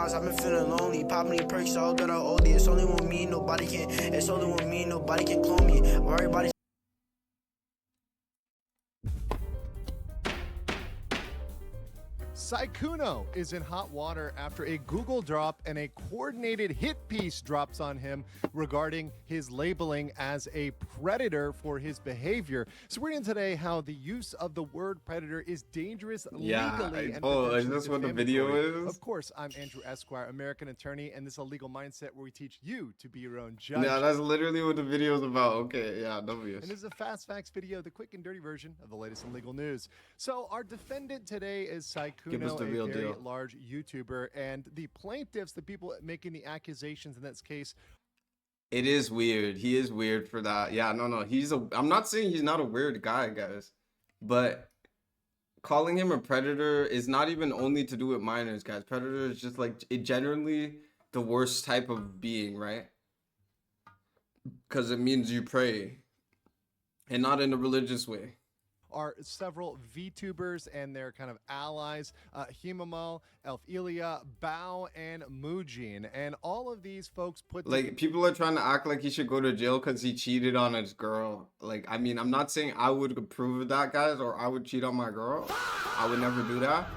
times I've been feeling lonely. Pop me perks, all good or oldie. It's only with me, nobody can. It's only with me, nobody can clone me. Everybody. Sykkuno is in hot water after a Google drop and a coordinated hit piece drops on him regarding his labeling as a predator for his behavior. So we're in today how the use of the word predator is dangerous legally and is this what the video is? Of course, I'm Andrew Esquire, American attorney, and this is a legal mindset where we teach you to be your own judge. Yeah, that's literally what the video is about. Okay, yeah, obvious. And this is a fast facts video, the quick and dirty version of the latest in legal news. So our defendant today is Sykkuno, a very large YouTuber, and the plaintiffs, the people making the accusations in this case. It is weird. He is weird for that. Yeah, no. I'm not saying he's not a weird guy, guys, but calling him a predator is not even only to do with minors, guys. Predator is just like generally the worst type of being, right? Because it means you prey, and not in a religious way. Are several VTubers and their kind of allies, Himamal, Elfilia, Bao, and Mujin. And all of these folks put... Like, people are trying to act like he should go to jail because he cheated on his girl. Like, I mean, I'm not saying I would approve of that, guys, or I would cheat on my girl. I would never do that.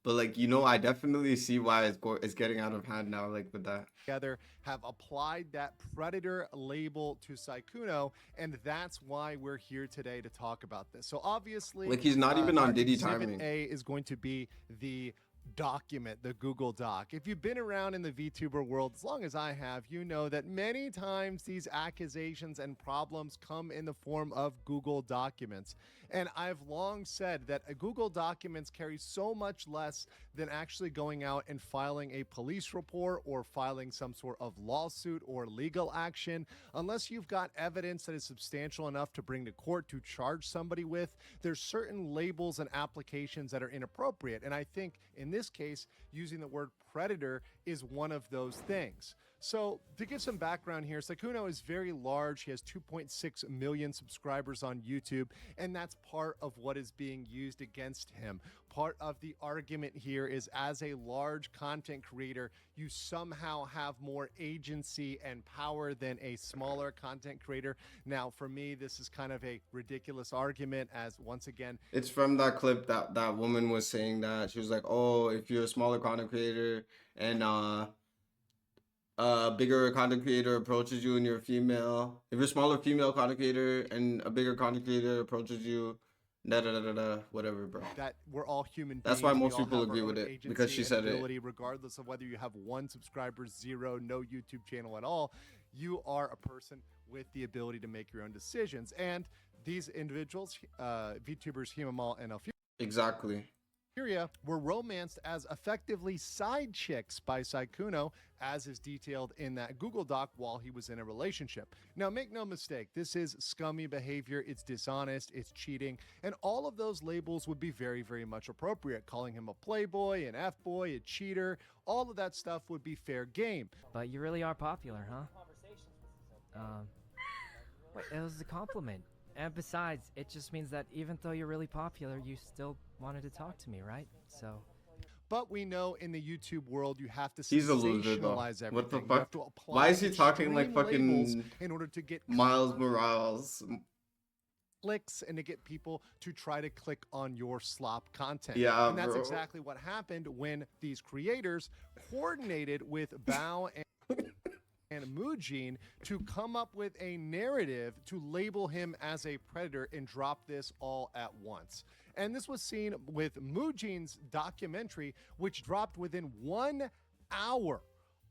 But, like, you know, I definitely see why it's getting out of hand now, like, with that. Together have applied that predator label to Sykkuno, and that's why we're here today to talk about this. So, obviously... Like, he's not even on Diddy timing. A is going to be the document, the Google Doc. If you've been around in the VTuber world as long as I have, you know that many times these accusations and problems come in the form of Google documents. And I've long said that Google documents carry so much less than actually going out and filing a police report or filing some sort of lawsuit or legal action. Unless you've got evidence that is substantial enough to bring to court to charge somebody with, there's certain labels and applications that are inappropriate. And I think in this case, using the word predator is one of those things. So to give some background here, Sykkuno is very large. He has 2.6 million subscribers on YouTube, and that's part of what is being used against him. Part of the argument here is, as a large content creator, you somehow have more agency and power than a smaller content creator. Now, for me, this is kind of a ridiculous argument, as once again... It's from that clip that woman was saying that. She was like, oh, if you're a smaller content creator and a bigger content creator approaches you and you're a female, if you're a smaller female content creator and a bigger content creator approaches you, whatever, bro. That we're all human beings. That's why most people agree with it, because she said it. Regardless of whether you have 1 subscriber, 0, no YouTube channel at all, you are a person with the ability to make your own decisions. And these individuals, VTubers Himamal and Elfilia, exactly, were romanced as effectively side chicks by Sykkuno, as is detailed in that Google Doc while he was in a relationship. Now, make no mistake, this is scummy behavior, it's dishonest, it's cheating, and all of those labels would be very, very much appropriate. Calling him a playboy, an F-boy, a cheater, all of that stuff would be fair game. But you really are popular, huh? Wait, it was a compliment. And besides, it just means that even though you're really popular, you still wanted to talk to me, right? So... But we know in the YouTube world, you have to He's a loser, though. everything. What the fuck? Why is he talking like fucking in order to get Miles Morales? Clicks and to get people to try to click on your slop content. Yeah, and that's bro. exactly what happened when these creators coordinated with Bao and Mujin to come up with a narrative to label him as a predator and drop this all at once. And this was seen with Mujin's documentary, which dropped within 1 hour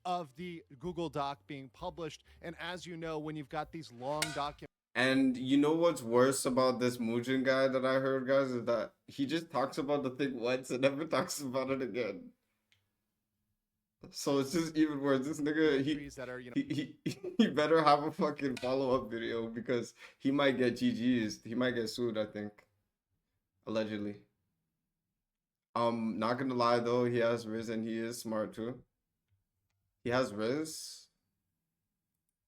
of the Google Doc being published. And as you know, when you've got these long documents... And you know what's worse about this Mujin guy that I heard, guys, is that he just talks about the thing once and never talks about it again. So it's just even worse. This nigga, he better have a fucking follow-up video, because he might get GG's. He might get sued, I think. Allegedly. Not gonna lie though, he has Riz and he is smart too. He has Riz.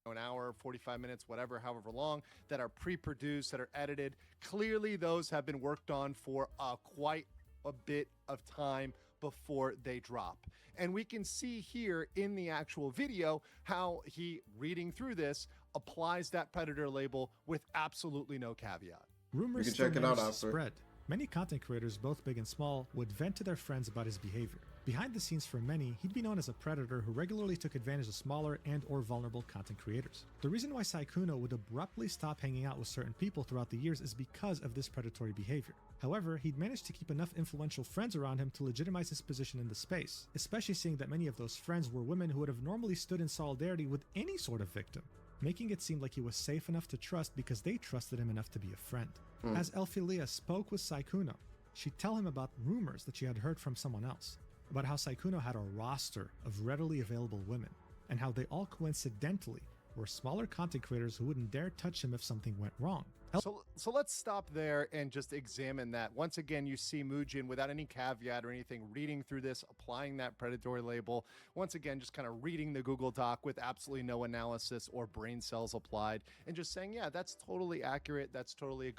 An hour, 45 minutes, whatever, however long, that are pre-produced, that are edited. Clearly those have been worked on for quite a bit of time before they drop. And we can see here in the actual video how he, reading through this, applies that predator label with absolutely no caveat. Rumors can still check it out managed to after. spread. Many content creators, both big and small, would vent to their friends about his behavior. Behind the scenes for many, he'd be known as a predator who regularly took advantage of smaller and or vulnerable content creators. The reason why Sykkuno would abruptly stop hanging out with certain people throughout the years is because of this predatory behavior. However, he'd managed to keep enough influential friends around him to legitimize his position in the space, especially seeing that many of those friends were women who would have normally stood in solidarity with any sort of victim, making it seem like he was safe enough to trust because they trusted him enough to be a friend. As Elphilia spoke with Sykkuno, she'd tell him about rumors that she had heard from someone else, about how Sykkuno had a roster of readily available women, and how they all coincidentally were smaller content creators who wouldn't dare touch him if something went wrong. So let's stop there and just examine that. Once again, you see Muujin, without any caveat or anything, reading through this, applying that predatory label. Once again, just kind of reading the Google Doc with absolutely no analysis or brain cells applied, and just saying, yeah, that's totally accurate. That's totally a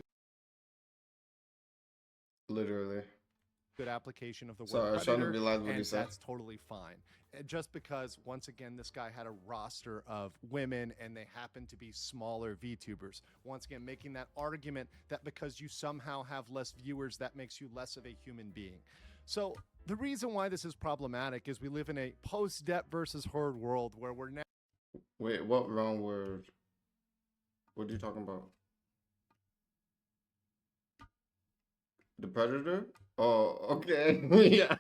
Literally. good application of the Sorry, I word was trying to predator, realize what he and said. that's totally fine. And just because, once again, this guy had a roster of women and they happen to be smaller VTubers. Once again, making that argument that because you somehow have less viewers, that makes you less of a human being. So the reason why this is problematic is we live in a post-Depp versus Herd world where we're now Wait, what wrong word? What are you talking about? The predator? Oh, okay. Yeah.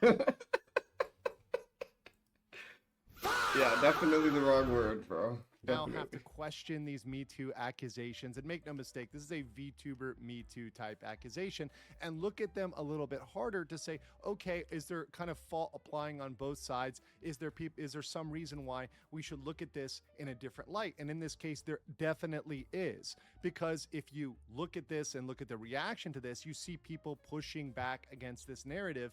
Yeah, definitely the wrong word, bro. now have Definitely. to question these Me Too accusations. And make no mistake, this is a VTuber Me Too type accusation. And look at them a little bit harder to say, okay, is there kind of fault applying on both sides? Is there some reason why we should look at this in a different light? And in this case, there definitely is. Because if you look at this and look at the reaction to this, you see people pushing back against this narrative,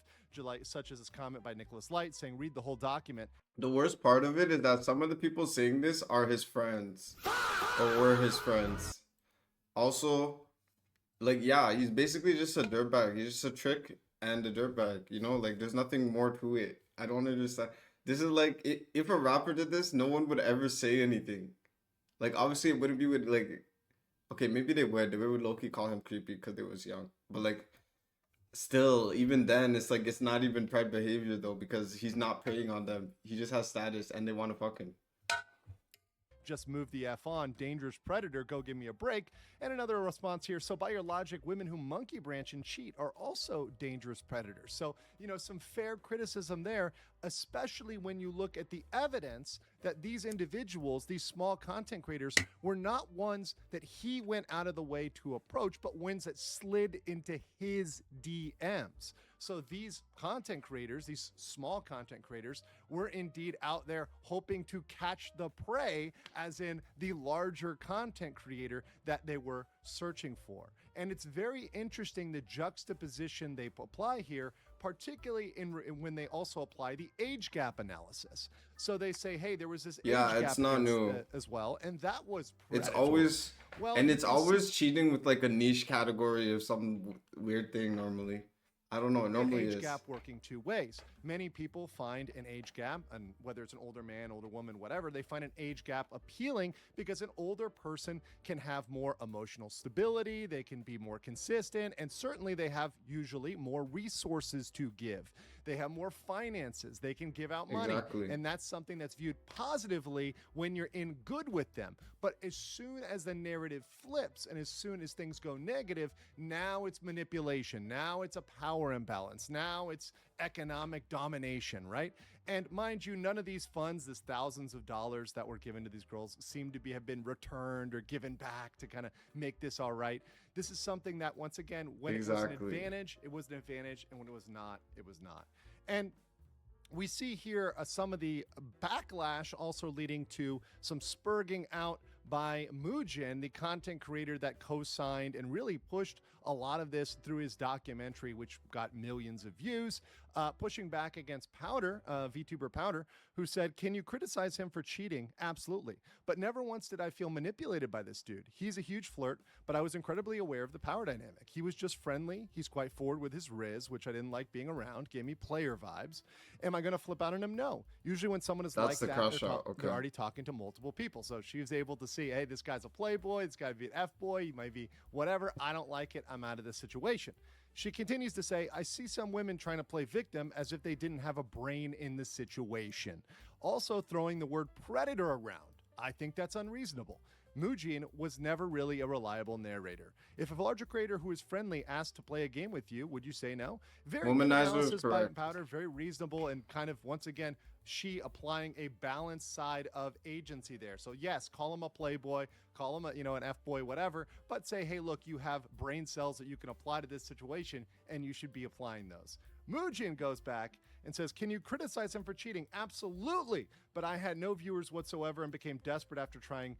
such as this comment by Nicholas Light saying, read the whole document. The worst part of it is that some of the people saying this are his friends or were his friends. Also, like, yeah, he's basically just a dirtbag. He's just a trick and a dirtbag, you know? Like, there's nothing more to it. I don't understand. This is like, if a rapper did this, no one would ever say anything. Like, obviously, it wouldn't be with, like, okay, maybe they would. They would low-key call him creepy because they was young. But, like, still, even then, it's like, it's not even pred behavior, though, because he's not preying on them. He just has status, and they want to fuck him. Just move the F on, dangerous predator, go give me a break. And another response here, so by your logic, women who monkey branch and cheat are also dangerous predators. So, you know, some fair criticism there, especially when you look at the evidence that these individuals, these small content creators, were not ones that he went out of the way to approach, but ones that slid into his DMs. So these content creators, these small content creators, were indeed out there hoping to catch the prey, as in the larger content creator that they were searching for. And it's very interesting the juxtaposition they apply here, particularly when they also apply the age gap analysis. So they say, hey, there was this age gap it's not new as well, and that was It's predatory. always, well, and it's you see- always cheating with like a niche category of some weird thing normally. I don't know. It An normally age is. gap working two ways. Many people find an age gap, and whether it's an older man, older woman, whatever, they find an age gap appealing because an older person can have more emotional stability, they can be more consistent, and certainly they have usually more resources to give. They have more finances, they can give out money, Exactly. and that's something that's viewed positively when you're in good with them. But as soon as the narrative flips and as soon as things go negative, now it's manipulation, now it's a power imbalance, now it's economic domination, right? And mind you, none of these funds, this thousands of dollars that were given to these girls, seem to have been returned or given back to kind of make this all right. This is something that, once again, when it was an advantage, it was an advantage, and when it was not, it was not. And we see here some of the backlash also leading to some spurging out by Muujin, the content creator that co-signed and really pushed a lot of this through his documentary, which got millions of views, pushing back against Powder, VTuber Powder, who said, "Can you criticize him for cheating? Absolutely. But never once did I feel manipulated by this dude. He's a huge flirt, but I was incredibly aware of the power dynamic. He was just friendly. He's quite forward with his riz, which I didn't like being around, gave me player vibes. Am I going to flip out on him? No. Usually when someone is That's like the that, crush they're, out. Okay. they're already talking to multiple people." So she was able to see, hey, this guy's a playboy. This guy be an F-boy. He might be whatever. I don't like it. I'm out of this situation. She continues to say, "I see some women trying to play victim as if they didn't have a brain in the situation. Also throwing the word predator around. I think that's unreasonable. Mujin was never really a reliable narrator. If a larger creator who is friendly asked to play a game with you, would you say no?" Very good Womanizer is analysis by correct. Powder, very reasonable, and kind of, once again, she applying a balanced side of agency there. So yes, call him a playboy, call him a, an F-boy, whatever, but say, hey, look, you have brain cells that you can apply to this situation, and you should be applying those. Mujin goes back and says, "Can you criticize him for cheating? Absolutely. But I had no viewers whatsoever and became desperate after trying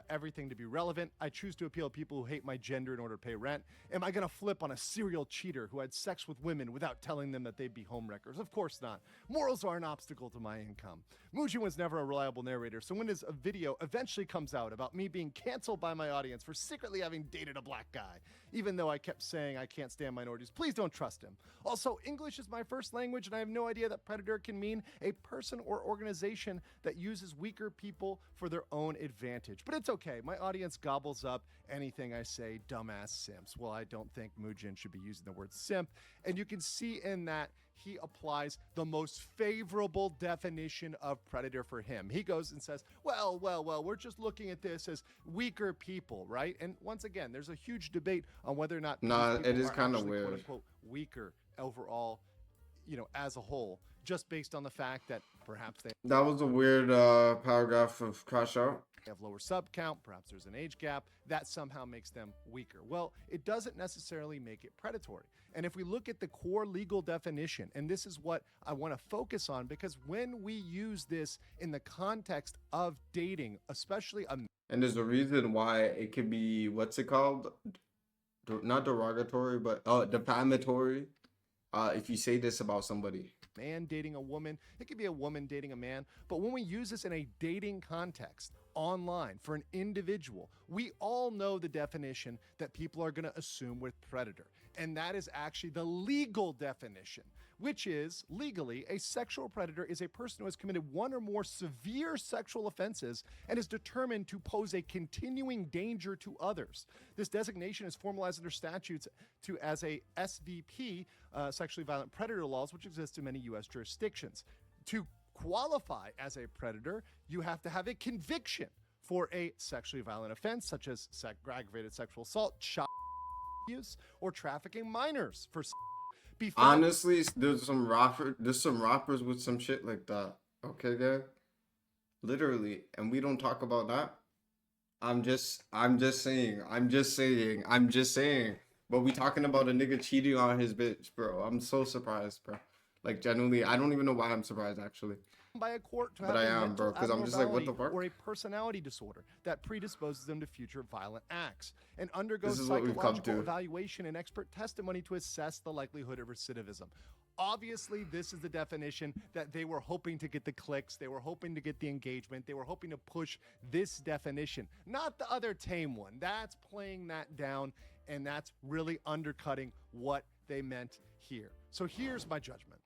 everything to be relevant. I choose to appeal to people who hate my gender in order to pay rent. Am I going to flip on a serial cheater who had sex with women without telling them that they'd be homewreckers? Of course not. Morals are an obstacle to my income. Mujin was never a reliable narrator, so when his video eventually comes out about me being canceled by my audience for secretly having dated a black guy, even though I kept saying I can't stand minorities, please don't trust him. Also, English is my first language, and I have no idea that predator can mean a person or organization that uses weaker people for their own advantage. But it's okay. My audience gobbles up anything I say, dumbass simps." Well, I don't think Mujin should be using the word simp. And you can see in that he applies the most favorable definition of predator for him. He goes and says, well, we're just looking at this as weaker people, right? And once again, there's a huge debate on whether or not Nah, these people it is are kinda actually, weird. quote unquote, weaker overall, as a whole, just based on the fact that perhaps they That was a weird paragraph of crash out. have lower sub count, perhaps there's an age gap, that somehow makes them weaker. Well, it doesn't necessarily make it predatory. And if we look at the core legal definition, and this is what I want to focus on, because when we use this in the context of dating, especially a And there's a reason why it could be, what's it called? Not derogatory, but defamatory. If you say this about somebody. man dating a woman, it could be a woman dating a man, but when we use this in a dating context online for an individual, we all know the definition that people are going to assume with predator, and that is actually the legal definition, which is legally a sexual predator is a person who has committed one or more severe sexual offenses and is determined to pose a continuing danger to others. This designation is formalized under statutes as a SVP, sexually violent predator laws, which exist in many U.S. jurisdictions. To qualify as a predator, you have to have a conviction for a sexually violent offense, such as aggravated sexual assault, child abuse, or trafficking minors for before. Honestly, there's some rappers with some shit like that. Okay, guy? Literally, and we don't talk about that. I'm just saying. But we talking about a nigga cheating on his bitch, bro. I'm so surprised, bro. Like, genuinely, I don't even know why I'm surprised, actually. By a court to But have I a am, mental bro, 'cause I'm just like, what the abnormality fuck? or a personality disorder that predisposes them to future violent acts, and undergoes This is what we've come psychological to. evaluation and expert testimony to assess the likelihood of recidivism. Obviously, this is the definition that they were hoping to get the clicks, they were hoping to get the engagement, they were hoping to push this definition, not the other tame one. That's playing that down, and that's really undercutting what they meant here. So here's my judgment.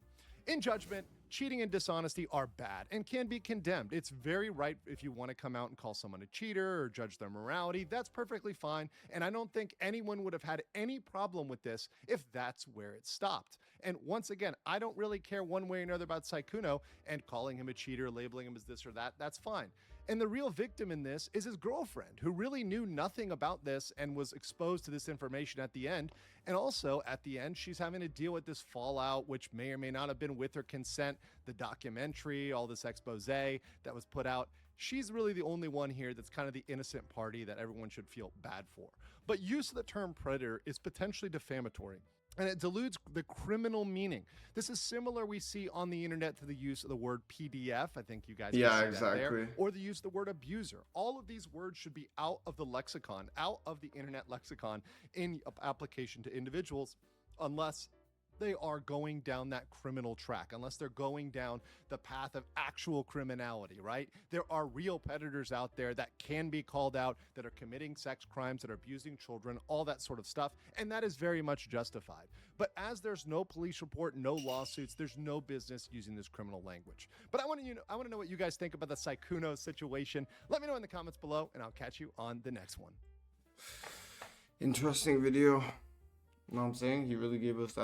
In judgment, cheating and dishonesty are bad and can be condemned. It's very right if you want to come out and call someone a cheater or judge their morality. That's perfectly fine. And I don't think anyone would have had any problem with this if that's where it stopped. And once again, I don't really care one way or another about Sykkuno, and calling him a cheater, labeling him as this or that, that's fine. And the real victim in this is his girlfriend, who really knew nothing about this and was exposed to this information at the end. And also, at the end, she's having to deal with this fallout, which may or may not have been with her consent, the documentary, all this expose that was put out. She's really the only one here that's kind of the innocent party that everyone should feel bad for. But use of the term predator is potentially defamatory. and it dilutes the criminal meaning. This is similar we see on the internet to the use of the word PDF. I think you guys can see that there, or the use of the word abuser. All of these words should be out of the lexicon, out of the internet lexicon in application to individuals, unless they are going down that criminal track, unless they're going down the path of actual criminality, right? There are real predators out there that can be called out, that are committing sex crimes, that are abusing children, all that sort of stuff, and that is very much justified. But as there's no police report, no lawsuits, there's no business using this criminal language. But I want to know what you guys think about the Sykkuno situation. Let me know in the comments below, and I'll catch you on the next one. Interesting video. You know what I'm saying? He really gave us that.